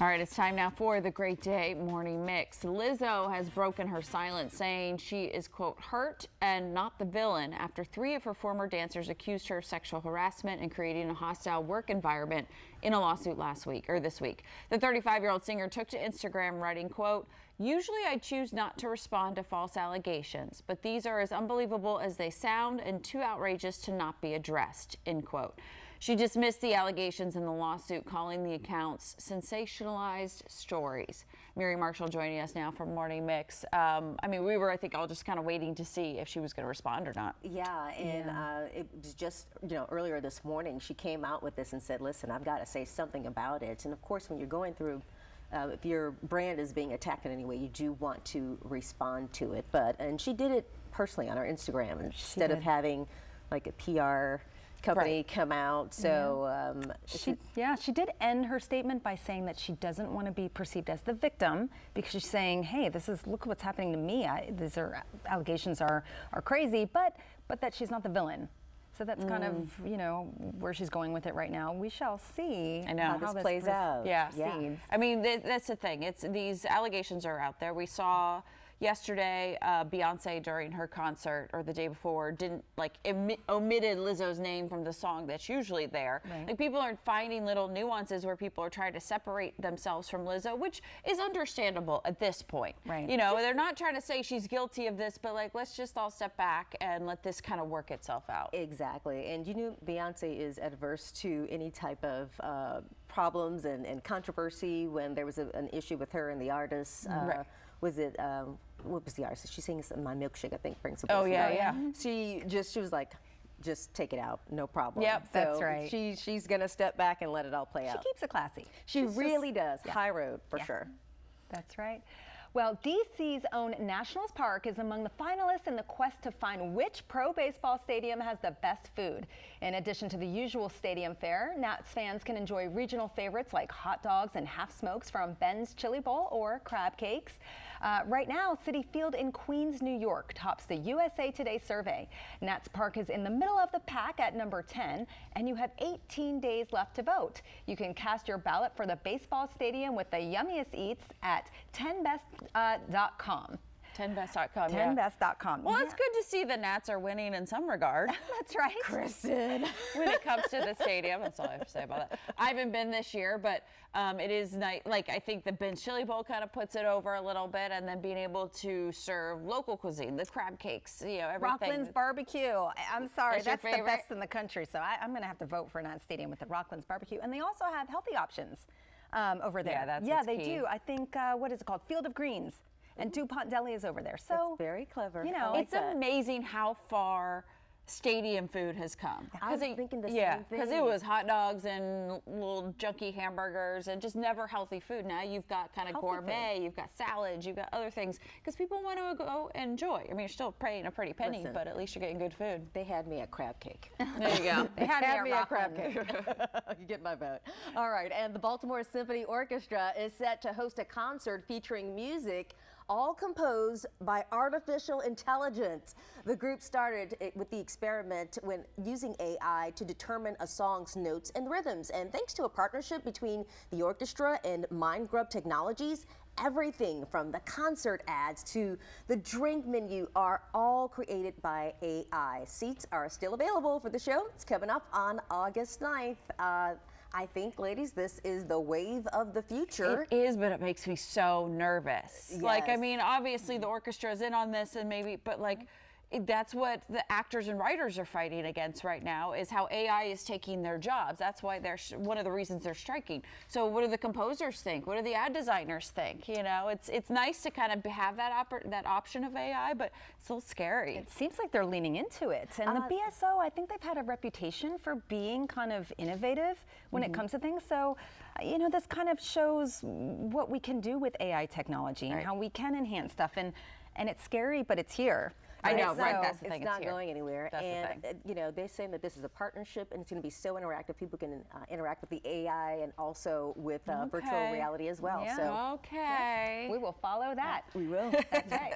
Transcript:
All right, it's time now for the Great Day Morning Mix. Lizzo has broken her silence, saying she is, quote, hurt and not the villain after 3 of her former dancers accused her of sexual harassment and creating a hostile work environment in a lawsuit this week. The 35-year-old singer took to Instagram writing, quote, usually I choose not to respond to false allegations, but these are as unbelievable as they sound and too outrageous to not be addressed, end quote. She dismissed the allegations in the lawsuit, calling the accounts sensationalized stories. Miri Marshall joining us now from Morning Mix. We were, I think, all just kind of waiting to see if she was going to respond or not. Yeah, and it was just, earlier this morning, she came out with this and said, listen, I've got to say something about it. And of course, when you're going through, if your brand is being attacked in any way, you do want to respond to it. And she did it personally on her Instagram instead of having like a PR company come out. So she did end her statement by saying that she doesn't want to be perceived as the victim, because she's saying, hey, look what's happening to me. These allegations are crazy, but that she's not the villain. So that's kind of, where she's going with it right now. We shall see how this plays out. Yeah. I mean, that's the thing. These allegations are out there. We saw yesterday Beyonce during her concert, or the day before, didn't omitted Lizzo's name from the song that's usually there. Right. Like, people are finding little nuances where people are trying to separate themselves from Lizzo, which is understandable at this point. Right. They're not trying to say she's guilty of this, but let's just all step back and let this kind of work itself out. Exactly. And Beyonce is adverse to any type of problems and controversy. When there was an issue with her and the artist, right. What was the artist? She sings My Milkshake, I think, brings Oh, yeah. She was like, just take it out, no problem. Yep, that's right. She's going to step back and let it all play out. She keeps it classy. She really does. Yeah. High road, for sure. That's right. Well, DC's own Nationals Park is among the finalists in the quest to find which pro baseball stadium has the best food. In addition to the usual stadium fare, Nats fans can enjoy regional favorites like hot dogs and half smokes from Ben's Chili Bowl or crab cakes. Right now, Citi Field in Queens, New York tops the USA Today survey. Nats Park is in the middle of the pack at number 10, and you have 18 days left to vote. You can cast your ballot for the baseball stadium with the yummiest eats at 10best.com. 10best.com. 10best.com. Well, it's good to see the Nats are winning in some regard. That's right, Kristen. When it comes to the stadium, that's all I have to say about that. I haven't been this year, but it is nice. I think the Ben's Chili Bowl kind of puts it over a little bit, and then being able to serve local cuisine, the crab cakes, everything. Rockland's barbecue. I'm sorry, that's the favorite? best in the country. So I'm going to have to vote for Nats Stadium with the Rockland's barbecue, and they also have healthy options over there. They do. I think what is it called? Field of Greens. And DuPont Deli is over there. So that's very clever. It's amazing how far stadium food has come. I was thinking the same thing. Because it was hot dogs and little junky hamburgers and just never healthy food. Now you've got kind of gourmet, you've got salads, you've got other things, because people want to go enjoy. You're still paying a pretty penny, but at least you're getting good food. They had me at crab cake. There you go. They had me at crab cake. You get my vote. All right, and the Baltimore Symphony Orchestra is set to host a concert featuring music all composed by artificial intelligence. The group started with the experiment when using AI to determine a song's notes and rhythms. And thanks to a partnership between the orchestra and MindGrub Technologies, everything from the concert ads to the drink menu are all created by AI. Seats are still available for the show. It's coming up on August 9th. I think, ladies, this is the wave of the future. It is, but it makes me so nervous. Yes. Obviously the orchestra is in on this, and that's what the actors and writers are fighting against right now, is how AI is taking their jobs. That's why they're one of the reasons they're striking. So what do the composers think? What do the ad designers think? It's nice to kind of have that option of AI, but it's a little scary. It seems like they're leaning into it. And the BSO, I think they've had a reputation for being kind of innovative when it comes to things. So, this kind of shows what we can do with AI technology and how we can enhance stuff. And it's scary, but it's here. I know, right? That's the thing. It's not going anywhere. That's the thing. They're saying that this is a partnership, and it's going to be so interactive. People can interact with the AI and also with virtual reality as well. Yeah. So okay, we will follow that. We will. That's right.